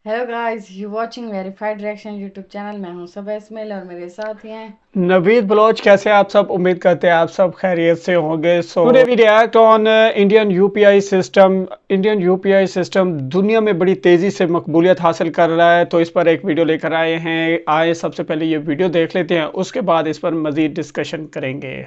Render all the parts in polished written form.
Hello guys, you watching verified reaction YouTube channel. मैं हूं सबा इस्माइल और मेरे साथ ही हैं नवीद बलोच। कैसे आप सब? उम्मीद करते हैं आप सब खैरियत से होंगे। Today we react on Indian UPI system. Indian UPI system दुनिया में बड़ी तेजी से मकबूलियत हासिल कर रहा है, तो इस पर एक वीडियो लेकर आए हैं। आए सबसे पहले ये वीडियो देख लेते हैं, उसके बाद इस पर मजीद डिस्कशन करेंगे।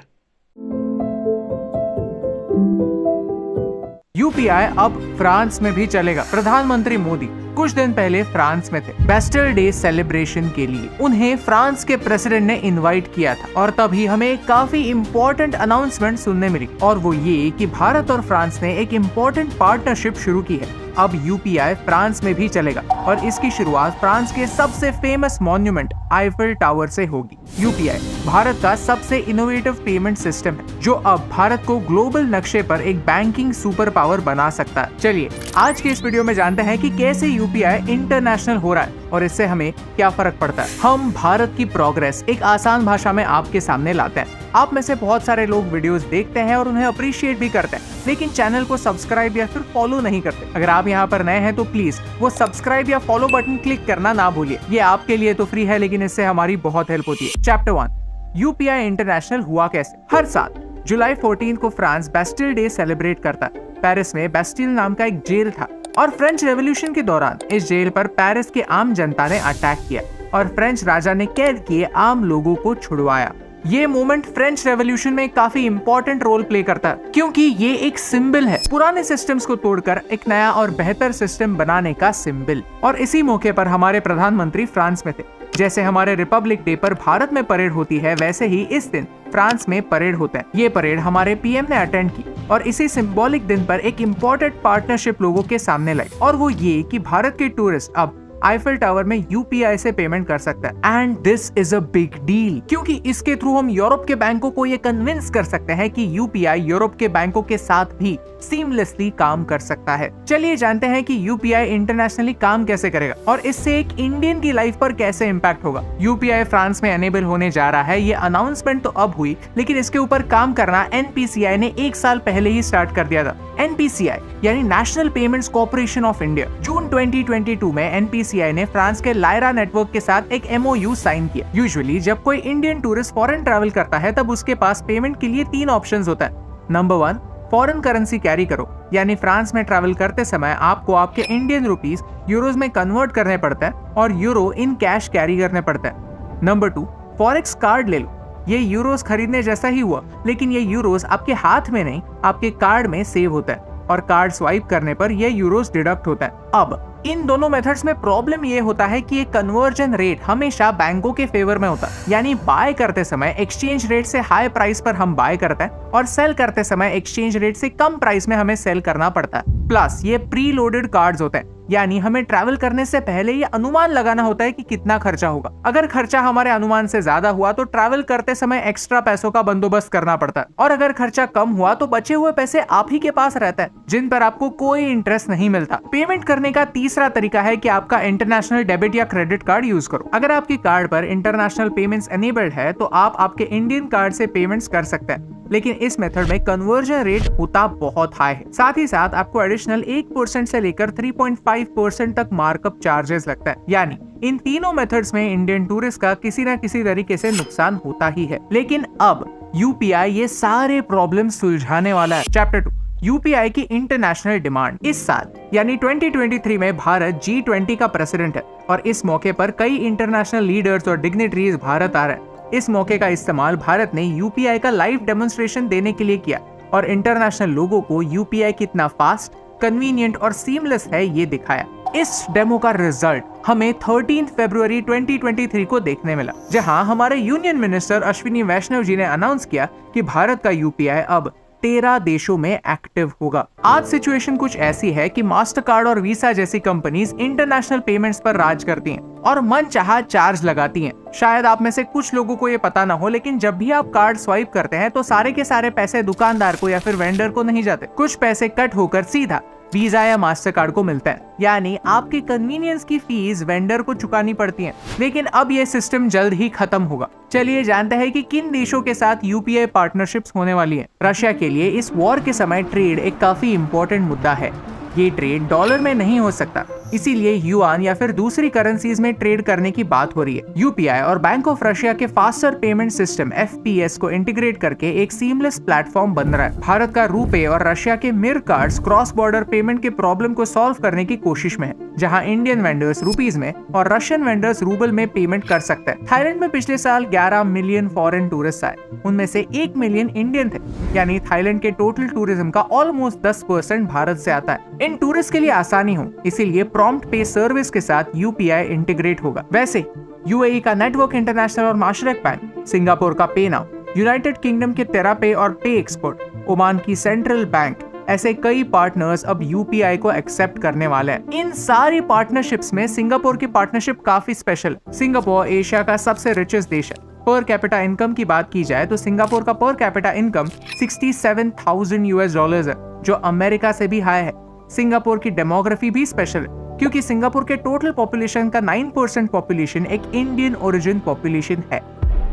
यूपीआई अब फ्रांस में भी चलेगा। प्रधानमंत्री मोदी कुछ दिन पहले फ्रांस में थे बेस्टर डे सेलिब्रेशन के लिए। उन्हें फ्रांस के प्रेसिडेंट ने इनवाइट किया था और तभी हमें काफी इम्पोर्टेंट अनाउंसमेंट सुनने मिली, और वो ये कि भारत और फ्रांस ने एक इम्पोर्टेंट पार्टनरशिप शुरू की है। अब यूपीआई फ्रांस में भी चलेगा और इसकी शुरुआत फ्रांस के सबसे फेमस मॉन्यूमेंट आईफिल टावर से होगी। यूपीआई भारत का सबसे इनोवेटिव पेमेंट सिस्टम है जो अब भारत को ग्लोबल नक्शे पर एक बैंकिंग सुपर पावर बना सकता है। चलिए आज के इस वीडियो में जानते हैं कि कैसे यूपीआई इंटरनेशनल हो रहा है और इससे हमें क्या फर्क पड़ता है। हम भारत की प्रोग्रेस एक आसान भाषा में आपके सामने लाते हैं। आप में से बहुत सारे लोग वीडियोस देखते हैं और उन्हें अप्रिशिएट भी करते हैं, लेकिन चैनल को सब्सक्राइब या फिर फॉलो नहीं करते। अगर आप यहाँ पर नए हैं तो प्लीज वो सब्सक्राइब या फॉलो बटन क्लिक करना ना भूलिए। ये आपके लिए तो फ्री है, लेकिन इससे हमारी बहुत हेल्प होती है। चैप्टर 1, यूपीआई इंटरनेशनल हुआ कैसे। हर साल जुलाई 14 को फ्रांस बेस्टिल डे सेलिब्रेट करता है। पेरिस में बेस्टिल नाम का एक जेल था और फ्रेंच रेवोल्यूशन के दौरान इस जेल पर पेरिस के आम जनता ने अटैक किया और फ्रेंच राजा ने कैद किए आम लोगों को छुड़वाया। ये मोमेंट फ्रेंच रेवोल्यूशन में काफी इंपॉर्टेंट रोल प्ले करता है, क्योंकि ये एक सिंबल है पुराने सिस्टम्स को तोड़कर एक नया और बेहतर सिस्टम बनाने का सिंबल। और इसी मौके पर हमारे प्रधानमंत्री फ्रांस में थे। जैसे हमारे रिपब्लिक डे पर भारत में परेड होती है, वैसे ही इस दिन फ्रांस में परेड होता है। ये परेड हमारे पीएम ने अटेंड की और इसी सिंबॉलिक दिन पर एक इम्पोर्टेंट पार्टनरशिप लोगों के सामने लाई, और वो ये कि भारत के टूरिस्ट अब आईफिल टावर में यूपीआई से पेमेंट कर सकता है। And this is a big deal, क्योंकि इसके थ्रू हम यूरोप के बैंकों को ये कन्विंस कर सकते हैं कि यूपीआई यूरोप के बैंकों के साथ भी सीमलेसली काम कर सकता है। चलिए जानते हैं कि यूपीआई इंटरनेशनली काम कैसे करेगा और इससे एक इंडियन की लाइफ पर कैसे इम्पैक्ट होगा। यूपीआई फ्रांस में एनेबल होने जा रहा है। ये अनाउंसमेंट तो अब हुई, लेकिन इसके ऊपर काम करना एनपीसीआई ने 1 साल पहले ही स्टार्ट कर दिया था। एनपीसीआई यानी National Payments Corporation of India. जून 2022 में एनपीसीआई ने फ्रांस के लायरा नेटवर्क के साथ एक एमओयू साइन किया। यूजुअली जब कोई इंडियन टूरिस्ट फॉरेन ट्रैवल करता है तब उसके पास पेमेंट के लिए 3 ऑप्शंस होता है। नंबर 1, फॉरेन करेंसी कैरी करो, यानी फ्रांस में ट्रैवल करते समय आपको आपके इंडियन रुपीस यूरोज में कन्वर्ट करने पड़ता है और यूरो इन कैश कैरी करने पड़ता है। नंबर 2, फॉरेक्स कार्ड ले लो। ये यूरोस खरीदने जैसा ही हुआ, लेकिन ये यूरोस आपके हाथ में नहीं, आपके कार्ड में सेव होता है और कार्ड स्वाइप करने पर ये यूरोस डिडक्ट होता है। अब इन दोनों मेथड्स में प्रॉब्लम ये होता है कि ये कन्वर्जन रेट हमेशा बैंकों के फेवर में होता है, यानी बाय करते समय एक्सचेंज रेट से हाई प्राइस पर हम बाय करते हैं और सेल करते समय एक्सचेंज रेट से कम प्राइस में हमें सेल करना पड़ता है। प्लस ये प्री लोडेड कार्ड्स होते हैं, यानी हमें ट्रैवल करने से पहले ये अनुमान लगाना होता है कि कितना खर्चा होगा। अगर खर्चा हमारे अनुमान से ज्यादा हुआ तो ट्रैवल करते समय एक्स्ट्रा पैसों का बंदोबस्त करना पड़ता है, और अगर खर्चा कम हुआ तो बचे हुए पैसे आप ही के पास रहता है, जिन पर आपको कोई इंटरेस्ट नहीं मिलता। पेमेंट करने का तीसरा तरीका है कि आपका इंटरनेशनल डेबिट या क्रेडिट कार्ड यूज करो। अगर आपके कार्ड पर इंटरनेशनल पेमेंट्स एनेबल्ड है तो आप आपके इंडियन कार्ड से पेमेंट्स कर सकते हैं, लेकिन इस मेथड में कन्वर्जन रेट होता बहुत हाई है। साथ ही साथ आपको एडिशनल 1% से लेकर 3.5% तक मार्कअप चार्जेस लगता है। यानी इन तीनों मेथड्स में इंडियन टूरिस्ट का किसी न किसी तरीके से नुकसान होता ही है। लेकिन अब यूपीआई ये सारे प्रॉब्लम सुलझाने वाला है। चैप्टर 2, यूपीआई की इंटरनेशनल डिमांड। इस साल यानी 2023 में भारत G20 का प्रेसिडेंट है और इस मौके पर कई इंटरनेशनल लीडर्स और डिग्निटरीज भारत आ रहे हैं। इस मौके का इस्तेमाल भारत ने यूपीआई का लाइव डेमोन्स्ट्रेशन देने के लिए किया और इंटरनेशनल लोगों को यूपीआई कितना फास्ट, कन्वीनियंट और सीमलेस है ये दिखाया। इस डेमो का रिजल्ट हमें 13 फरवरी 2023 को देखने मिला, जहां हमारे यूनियन मिनिस्टर अश्विनी वैष्णव जी ने अनाउंस किया कि भारत का यूपीआई अब 13 देशों में एक्टिव होगा। आज सिचुएशन कुछ ऐसी है कि मास्टर कार्ड और वीसा जैसी कंपनीज इंटरनेशनल पेमेंट्स पर राज करती हैं और मनचाहा चार्ज लगाती हैं। शायद आप में से कुछ लोगों को ये पता ना हो, लेकिन जब भी आप कार्ड स्वाइप करते हैं तो सारे के सारे पैसे दुकानदार को या फिर वेंडर को नहीं जाते। कुछ पैसे कट होकर सीधा वीजा या मास्टर कार्ड को मिलता है, यानी आपके कन्वीनियंस की फीस वेंडर को चुकानी पड़ती है। लेकिन अब ये सिस्टम जल्द ही खत्म होगा। चलिए जानते हैं कि किन देशों के साथ यूपीआई पार्टनरशिप्स होने वाली है। रशिया के लिए इस वॉर के समय ट्रेड एक काफी इंपॉर्टेंट मुद्दा है। ये ट्रेड डॉलर में नहीं हो सकता, इसीलिए युआन या फिर दूसरी करेंसीज में ट्रेड करने की बात हो रही है। यूपीआई और बैंक ऑफ रशिया के फास्टर पेमेंट सिस्टम FPS को इंटीग्रेट करके एक सीमलेस प्लेटफॉर्म बन रहा है। भारत का रुपे और रशिया के मिर कार्ड्स क्रॉस बॉर्डर पेमेंट के प्रॉब्लम को सॉल्व करने की कोशिश में है, जहां इंडियन वेंडर्स रुपीज में और रशियन वेंडर्स रूबल में पेमेंट कर सकते हैं। थाईलैंड में पिछले साल 11 मिलियन फॉरेन टूरिस्ट आए, उनमें से 1 मिलियन इंडियन थे, यानी थाईलैंड के टोटल टूरिज्म का ऑलमोस्ट 10% भारत से आता है। इन टूरिस्ट के लिए आसानी हो, इसीलिए प्रॉम्प्ट पे सर्विस के साथ यूपीआई इंटीग्रेट होगा। वैसे यूएई का नेटवर्क इंटरनेशनल और माशरक बैंक, सिंगापुर का पे नाउ, यूनाइटेड किंगडम के तेरापे और पे एक्सपोर्ट, ओमान की सेंट्रल बैंक, ऐसे कई पार्टनर्स अब यूपीआई को एक्सेप्ट करने वाले हैं। इन सारी पार्टनरशिप्स में सिंगापुर की पार्टनरशिप काफी स्पेशल है। सिंगापुर एशिया का सबसे रिचेस्ट देश है। पर कैपिटा इनकम की बात की जाए तो सिंगापुर का पर कैपिटा इनकम $67,000 है, जो अमेरिका से भी हाई है। सिंगापुर की डेमोग्राफी भी स्पेशल है, क्योंकि सिंगापुर के टोटल पॉपुलेशन का 9% पॉपुलेशन एक इंडियन ओरिजिन पॉपुलेशन है।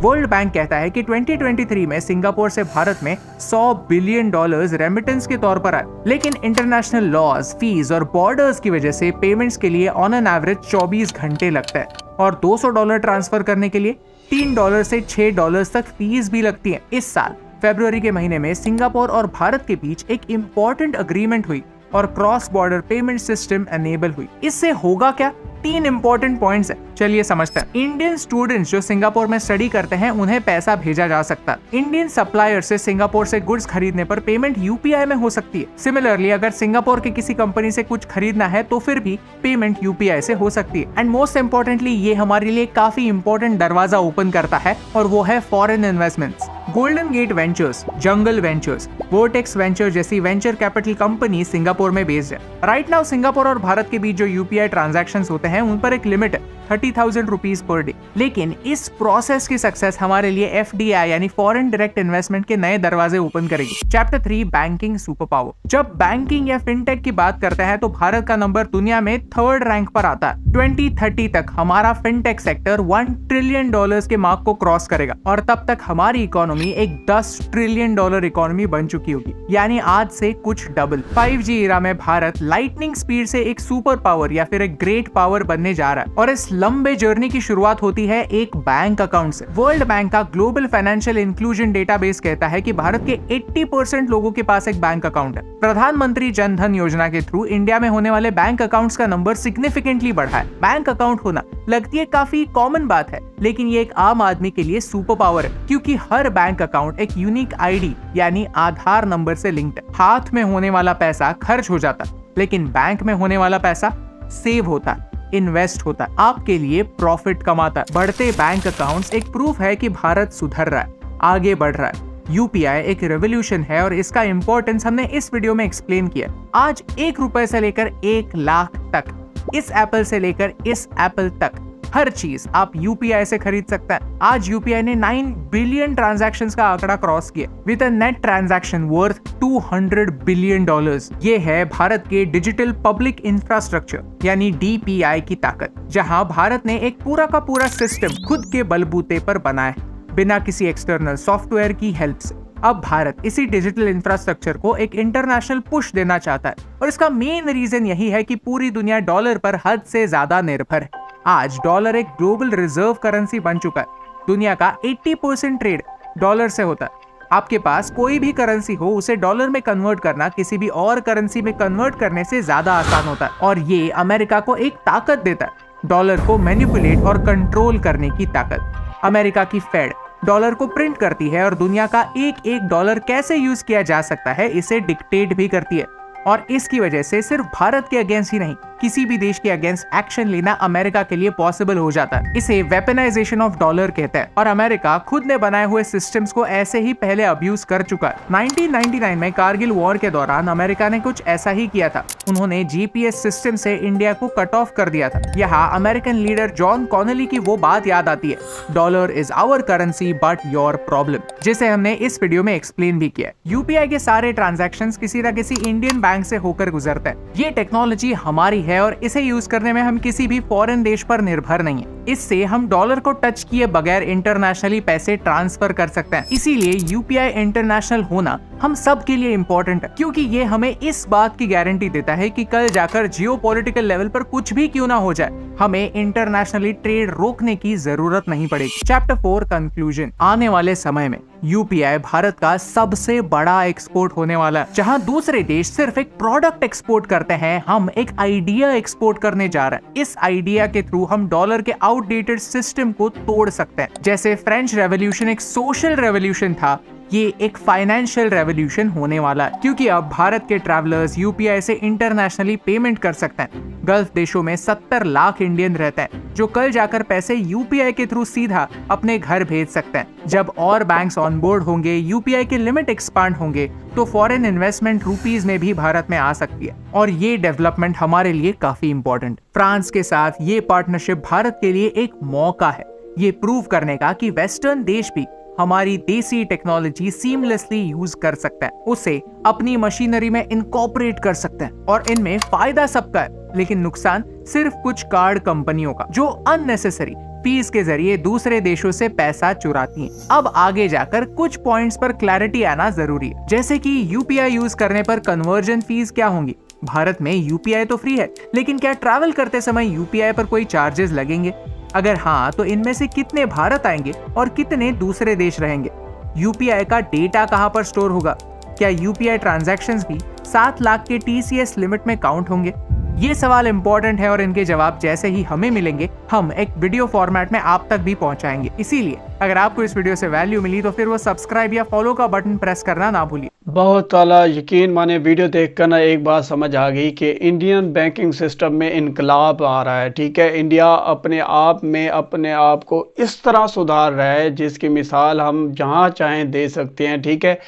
वर्ल्ड बैंक कहता है कि 2023 में सिंगापुर से भारत में $100 बिलियन रेमिटेंस के तौर पर आए, लेकिन इंटरनेशनल लॉज, फीस और बॉर्डर्स की वजह से पेमेंट्स के लिए ऑन एन एवरेज 24 घंटे लगता है और $200 ट्रांसफर करने के लिए $3 से $6 तक फीस भी लगती है। इस साल फरवरी के महीने में सिंगापुर और भारत के बीच एक इम्पोर्टेंट अग्रीमेंट हुई और cross border payment system enable हुई। इससे होगा क्या? 3 इंपॉर्टेंट पॉइंट्स है, चलिए समझते हैं। इंडियन स्टूडेंट्स जो सिंगापुर में स्टडी करते हैं उन्हें पैसा भेजा जा सकता है। इंडियन सप्लायर से सिंगापुर से गुड्स खरीदने पर पेमेंट यूपीआई में हो सकती है। सिमिलरली अगर सिंगापुर के किसी कंपनी से कुछ खरीदना है तो फिर भी पेमेंट यूपीआई से हो सकती है। एंड मोस्ट इंपॉर्टेंटली ये हमारे लिए काफी इंपॉर्टेंट दरवाजा ओपन करता है और वो है foreign investments. Golden Gate Ventures, Jungle Ventures, Vortex Venture जैसी वेंचर कैपिटल कंपनी सिंगापुर में बेस्ड है। राइट नाउ सिंगापुर और भारत के बीच जो यूपीआई ट्रांजैक्शंस होते हैं उन पर एक लिमिट है 30,000 रुपीज पर डे। लेकिन इस प्रोसेस की सक्सेस हमारे लिए एफडीआई यानी फॉरेन डायरेक्ट इन्वेस्टमेंट के नए दरवाजे ओपन करेगी। Chapter 3 banking super power. जब बैंकिंग या फिनटेक की बात करते हैं तो भारत का नंबर दुनिया में 3rd रैंक पर आता है। 2030 तक हमारा फिनटेक सेक्टर $1 ट्रिलियन के मार्क को क्रॉस करेगा और तब तक हमारी इकोनॉमी एक $10 ट्रिलियन इकोनॉमी बन चुकी होगी, यानी आज से कुछ डबल। 5G एरा में भारत लाइटनिंग स्पीड से एक सुपर पावर या फिर एक ग्रेट पावर बनने जा रहा है और इस लंबे जर्नी की शुरुआत होती है एक बैंक अकाउंट से। वर्ल्ड बैंक का ग्लोबल फाइनेंशियल इंक्लूजन डेटाबेस कहता है कि भारत के 80% लोगों के पास एक बैंक अकाउंट है। प्रधानमंत्री जन धन योजना के थ्रू इंडिया में होने वाले बैंक अकाउंट्स का नंबर सिग्निफिकेंटली बढ़ा है। बैंक अकाउंट होना लगती है काफी कॉमन बात है, लेकिन ये एक आम आदमी के लिए सुपर पावर है, क्योंकि हर बैंक अकाउंट एक यूनिक आईडी यानी आधार नंबर से लिंक्ड है। हाथ में होने वाला पैसा खर्च हो जाता है, लेकिन बैंक में होने वाला पैसा सेव होता है, इन्वेस्ट होता है, आपके लिए प्रॉफिट कमाता है। बढ़ते बैंक अकाउंट्स एक प्रूफ है कि भारत सुधर रहा है, आगे बढ़ रहा है। यूपीआई एक रेवोल्यूशन है और इसका इंपॉर्टेंस हमने इस वीडियो में एक्सप्लेन किया। आज ₹1 से लेकर 1 लाख तक, इस एप्पल से लेकर इस एप्पल तक, हर चीज आप यूपीआई से खरीद सकते हैं। आज यूपीआई ने 9 बिलियन ट्रांजैक्शंस का आंकड़ा क्रॉस किया with a net transaction worth $200 billion. ये है भारत के डिजिटल पब्लिक इंफ्रास्ट्रक्चर यानी डीपीआई की ताकत, जहां भारत ने एक पूरा का पूरा सिस्टम खुद के बलबूते पर बनाया है, बिना किसी एक्सटर्नल सॉफ्टवेयर की हेल्प से। अब भारत इसी डिजिटल इंफ्रास्ट्रक्चर को एक इंटरनेशनल पुश देना चाहता है और इसका मेन रीजन यही है कि पूरी दुनिया डॉलर पर हद से ज्यादा निर्भर है। आज डॉलर एक ग्लोबल रिजर्व करेंसी बन चुका है। दुनिया का 80% ट्रेड डॉलर से होता है। आपके पास कोई भी करेंसी हो, उसे डॉलर में कन्वर्ट करना किसी भी और करेंसी में कन्वर्ट करने से ज्यादा आसान होता है और ये अमेरिका को एक ताकत देता है, डॉलर को मैनिपुलेट और कंट्रोल करने की ताकत। अमेरिका की फेड डॉलर को प्रिंट करती है और दुनिया का एक डॉलर कैसे यूज किया जा सकता है इसे डिक्टेट भी करती है और इसकी वजह से सिर्फ भारत के अगेंस्ट ही नहीं, किसी भी देश के अगेंस्ट एक्शन लेना अमेरिका के लिए पॉसिबल हो जाता है। इसे वेपनाइजेशन ऑफ डॉलर कहते हैं और अमेरिका खुद ने बनाए हुए सिस्टम्स को ऐसे ही पहले अब्यूज कर चुका है। 1999 में कारगिल वॉर के दौरान अमेरिका ने कुछ ऐसा ही किया था। उन्होंने जीपीएस सिस्टम से इंडिया को कट ऑफ कर दिया था। यहाँ अमेरिकन लीडर जॉन कॉनली की वो बात याद आती है, dollar is our currency but your problem, जिसे हमने इस वीडियो में एक्सप्लेन भी किया। यूपीआई के सारे ट्रांजैक्शंस किसी न किसी इंडियन बैंक से होकर गुजरते हैं। ये टेक्नोलॉजी हमारी है और इसे यूज करने में हम किसी भी फॉरेन देश पर निर्भर नहीं है। इससे हम डॉलर को टच किए बगैर इंटरनेशनली पैसे ट्रांसफर कर सकते हैं। इसीलिए यूपीआई इंटरनेशनल होना हम सब के लिए इम्पोर्टेंट है, क्योंकि ये हमें इस बात की गारंटी देता है कि कल जाकर जियोपॉलिटिकल लेवल पर कुछ भी क्यों ना हो जाए, हमें इंटरनेशनली ट्रेड रोकने की जरूरत नहीं पड़ेगी। Chapter 4 conclusion. आने वाले समय में यूपीआई भारत का सबसे बड़ा एक्सपोर्ट होने वाला है। जहां दूसरे देश सिर्फ एक प्रोडक्ट एक्सपोर्ट करते हैं, हम एक आइडिया एक्सपोर्ट करने जा रहे हैं। इस आइडिया के थ्रू हम डॉलर के आउटडेटेड सिस्टम को तोड़ सकते हैं। जैसे फ्रेंच रेवोल्यूशन एक सोशल रेवोल्यूशन था, ये एक फाइनेंशियल रेवोल्यूशन होने वाला है, क्योंकि अब भारत के ट्रैवलर्स यूपीआई से इंटरनेशनली पेमेंट कर सकते हैं। गल्फ देशों में 70 लाख इंडियन रहते हैं जो कल जाकर पैसे यूपीआई के थ्रू सीधा अपने घर भेज सकते हैं। जब और बैंक्स ऑन बोर्ड होंगे, यूपीआई के लिमिट एक्सपांड होंगे, तो फॉरेन इन्वेस्टमेंट रुपीज में भी भारत में आ सकती है और ये डेवलपमेंट हमारे लिए काफी इंपॉर्टेंट। फ्रांस के साथ ये पार्टनरशिप भारत के लिए एक मौका है ये प्रूव करने का कि वेस्टर्न देश भी हमारी देसी टेक्नोलॉजी सीमलेसली यूज कर सकते हैं, उसे अपनी मशीनरी में इनकॉर्पोरेट कर सकते हैं। और इनमें फायदा सबका है, लेकिन नुकसान सिर्फ कुछ कार्ड कंपनियों का, जो अननेसेसरी फीस के जरिए दूसरे देशों से पैसा चुराती हैं। अब आगे जाकर कुछ पॉइंट्स पर क्लैरिटी आना जरूरी है, जैसे कि यूपीआई यूज करने पर कन्वर्जन फीस क्या होंगी। भारत में यूपीआई तो फ्री है, लेकिन क्या ट्रैवल करते समय यूपीआई पर कोई चार्जेस लगेंगे? अगर हाँ, तो इनमें से कितने भारत आएंगे और कितने दूसरे देश रहेंगे? यूपीआई का डेटा कहां पर स्टोर होगा? क्या यूपीआई ट्रांजैक्शंस भी 7 लाख के टीसीएस लिमिट में काउंट होंगे? ये सवाल इंपॉर्टेंट है और इनके जवाब जैसे ही हमें मिलेंगे, हम एक वीडियो फॉर्मेट में आप तक भी पहुंचाएंगे। इसीलिए अगर आपको इस वीडियो से वैल्यू मिली तो फिर वो सब्सक्राइब या फॉलो का बटन प्रेस करना ना भूलिए। बहुत ताला यकीन माने वीडियो देखकर ना एक बात समझ आ गई कि इंडियन बैंकिंग सिस्टम में इनकलाब आ रहा है। ठीक है, इंडिया अपने आप में अपने आप को इस तरह सुधार रहा है जिसकी मिसाल हम जहां चाहें दे सकते हैं। ठीक है,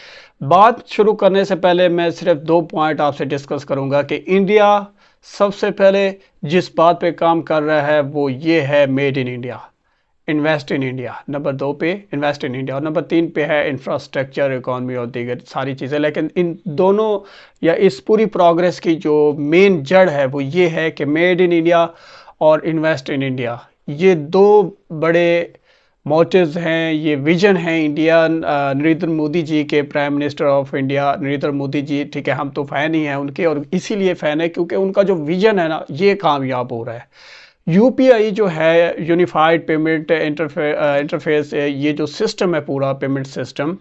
बात शुरू करने से पहले मैं सिर्फ 2 पॉइंट आपसे डिस्कस करूंगा कि इंडिया सबसे पहले जिस बात पे काम कर रहा है वो ये है made in India, invest in India. Number 2 पे इन्वेस्ट इन इंडिया और नंबर 3 पे है इंफ्रास्ट्रक्चर, इकॉनमी और दीगर सारी चीज़ें। लेकिन इन दोनों या इस पूरी प्रोग्रेस की जो मेन जड़ है वो ये है कि मेड इन इंडिया और इन्वेस्ट इन इंडिया, ये 2 बड़े मोटिव्स हैं, ये विजन है इंडिया नरेंद्र मोदी जी के, prime minister of India Narendra Modi ji. ठीक है, हम तो फ़ैन ही हैं उनके और इसीलिए फ़ैन है क्योंकि उनका जो विजन है ना ये कामयाब हो रहा है। यूपीआई जो है यूनिफाइड पेमेंट इंटरफेस, ये जो सिस्टम है पूरा पेमेंट सिस्टम,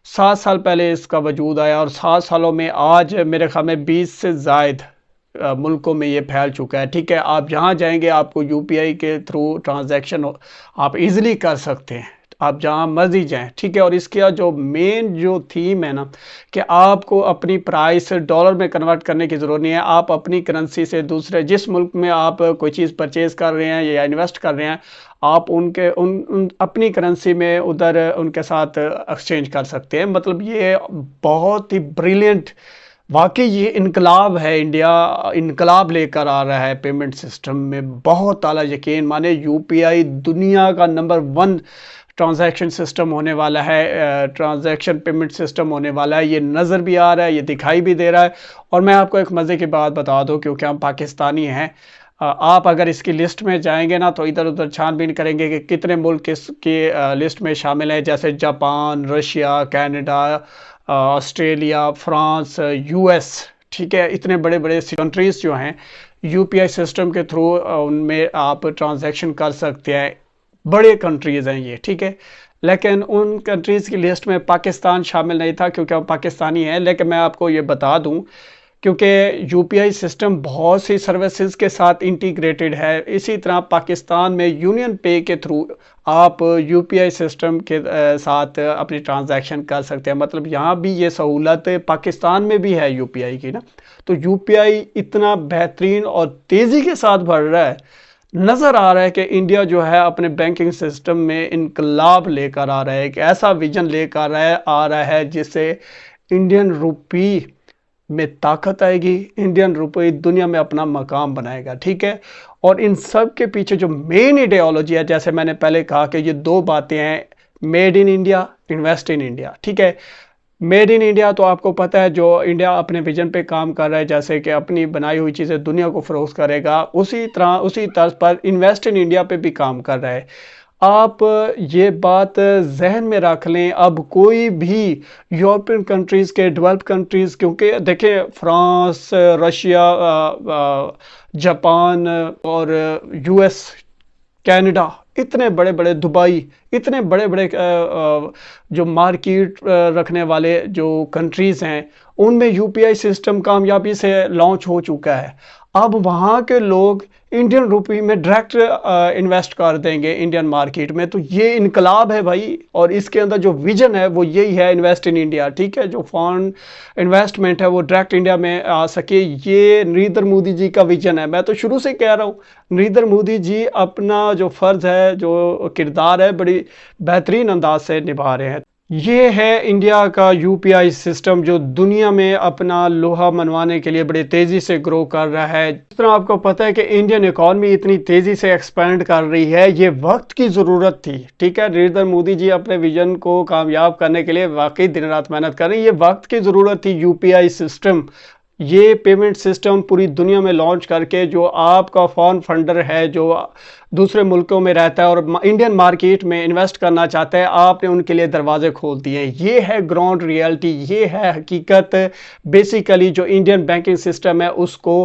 7 साल पहले इसका वजूद आया और 7 सालों में आज मेरे ख्याल में 20 से ज़ायद मुल्कों में ये फैल चुका है। ठीक है, आप जहाँ जाएंगे आपको यूपीआई के थ्रू ट्रांजैक्शन आप इजीली कर सकते हैं, आप जहाँ मर्जी जाएं। ठीक है, और इसका जो मेन जो थीम है ना कि आपको अपनी प्राइस डॉलर में कन्वर्ट करने की ज़रूरत नहीं है, आप अपनी करेंसी से दूसरे जिस मुल्क में आप कोई चीज़ परचेज़ कर रहे हैं या इन्वेस्ट कर रहे हैं, आप उनके अपनी करेंसी में उधर उनके साथ एक्सचेंज कर सकते हैं। मतलब ये बहुत ही ब्रिलियंट, वाकई ये इनकलाब है, इंडिया इनकलाब लेकर आ रहा है पेमेंट सिस्टम में। बहुत ताला यकीन माने यूपीआई दुनिया का नंबर 1 ट्रांजैक्शन सिस्टम होने वाला है, ट्रांजैक्शन पेमेंट सिस्टम होने वाला है। ये नज़र भी आ रहा है, ये दिखाई भी दे रहा है। और मैं आपको एक मज़े की बात बता दूं, क्योंकि हम पाकिस्तानी हैं, आप अगर इसकी लिस्ट में जाएंगे ना तो इधर उधर छानबीन करेंगे कि कितने मुल्क इसकी लिस्ट में शामिल हैं, जैसे Japan, Russia, Canada, Australia, France, US. ठीक है, इतने बड़े बड़े कंट्रीज़ जो हैं यूपीआई सिस्टम के थ्रू उनमें आप ट्रांजैक्शन कर सकते हैं, बड़े कंट्रीज़ हैं ये। ठीक है, लेकिन उन कंट्रीज़ की लिस्ट में पाकिस्तान शामिल नहीं था क्योंकि हम पाकिस्तानी हैं। लेकिन मैं आपको ये बता दूं, क्योंकि यूपीआई सिस्टम बहुत सी सर्विसेज के साथ इंटीग्रेटेड है, इसी तरह पाकिस्तान में यूनियन पे के थ्रू आप यूपीआई सिस्टम के साथ अपनी ट्रांजैक्शन कर सकते हैं। मतलब यहाँ भी ये सहूलत पाकिस्तान में भी है यूपीआई की ना। तो यूपीआई इतना बेहतरीन और तेज़ी के साथ बढ़ रहा है, नज़र आ रहा है कि इंडिया जो है अपने बैंकिंग सिस्टम में इनकलाब लेकर आ रहा है, एक ऐसा विजन लेकर आ रहा है जिससे इंडियन रुपी में ताकत आएगी, इंडियन रुपये दुनिया में अपना मकाम बनाएगा। ठीक है, और इन सब के पीछे जो मेन आइडियोलॉजी है, जैसे मैंने पहले कहा कि ये 2 बातें हैं, made in India, invest in India. ठीक है, मेड इन इंडिया तो आपको पता है, जो इंडिया अपने विजन पे काम कर रहा है, जैसे कि अपनी बनाई हुई चीज़ें दुनिया को फरोख्त करेगा, उसी तरह उसी तर्ज पर इन्वेस्ट इन इंडिया पे भी काम कर रहा है। आप ये बात जहन में रख लें, अब कोई भी यूरोपियन कंट्रीज़ के डेवलप कंट्रीज़, क्योंकि देखें फ्रांस, रशिया, जापान और यूएस, कनाडा, इतने बड़े बड़े, दुबई, इतने बड़े बड़े जो मार्केट रखने वाले जो कंट्रीज़ हैं, उनमें यूपीआई सिस्टम कामयाबी से लॉन्च हो चुका है। अब वहाँ के लोग इंडियन रुपी में डायरेक्ट इन्वेस्ट कर देंगे इंडियन मार्केट में, तो ये इनकलाब है भाई। और इसके अंदर जो विजन है वो यही है, इन्वेस्ट इन इंडिया, ठीक है। जो फॉरेन इन्वेस्टमेंट है वो डायरेक्ट इंडिया में आ सके, ये नरेंद्र मोदी जी का विजन है। मैं तो शुरू से कह रहा हूँ, नरेंद्र मोदी जी अपना जो फ़र्ज़ है, जो किरदार है, बड़ी बेहतरीन अंदाज से निभा रहे हैं। ये है इंडिया का यूपीआई सिस्टम, जो दुनिया में अपना लोहा मनवाने के लिए बड़ी तेज़ी से ग्रो कर रहा है। जिस तरह आपको पता है कि इंडियन इकॉनमी इतनी तेज़ी से एक्सपेंड कर रही है, ये वक्त की ज़रूरत थी, ठीक है। नरेंद्र मोदी जी अपने विजन को कामयाब करने के लिए वाकई दिन रात मेहनत कर रहे हैं। ये वक्त की ज़रूरत थी, यूपीआई सिस्टम, ये पेमेंट सिस्टम पूरी दुनिया में लॉन्च करके, जो आपका फॉरेन फंडर है, जो दूसरे मुल्कों में रहता है और इंडियन मार्केट में इन्वेस्ट करना चाहता है, आपने उनके लिए दरवाजे खोल दिए। ये है ग्राउंड रियलिटी, ये है हकीकत। बेसिकली जो इंडियन बैंकिंग सिस्टम है उसको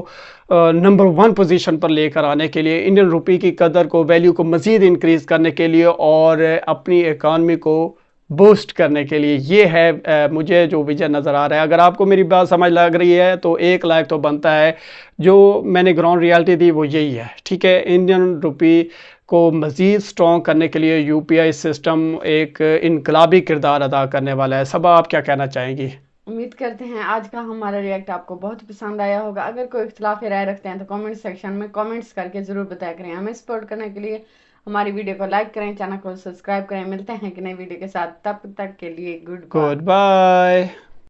नंबर 1 पोजीशन पर लेकर आने के लिए, इंडियन रुपये की कदर को, वैल्यू को मज़ीद इंक्रीज़ करने के लिए और अपनी इकानमी को बूस्ट करने के लिए, ये है मुझे जो विजन नज़र आ रहा है। अगर आपको मेरी बात समझ लग रही है तो एक लाइक तो बनता है। जो मैंने ग्राउंड रियलिटी दी वो यही है, ठीक है। इंडियन रुपये को मज़ीद स्ट्रॉन्ग करने के लिए यूपीआई सिस्टम एक इनकलाबी किरदार अदा करने वाला है। सब आप क्या कहना चाहेंगी? उम्मीद करते हैं आज का हमारा रिएक्ट आपको बहुत पसंद आया होगा। अगर कोई इख्तिलाफ राय रखते हैं तो कमेंट सेक्शन में कमेंट्स करके ज़रूर बताया करें। हमें सपोर्ट करने के लिए हमारी वीडियो को लाइक करें, चैनल को सब्सक्राइब करें। मिलते हैं कि नई वीडियो के साथ, तब तक के लिए गुड बाय। Good bye.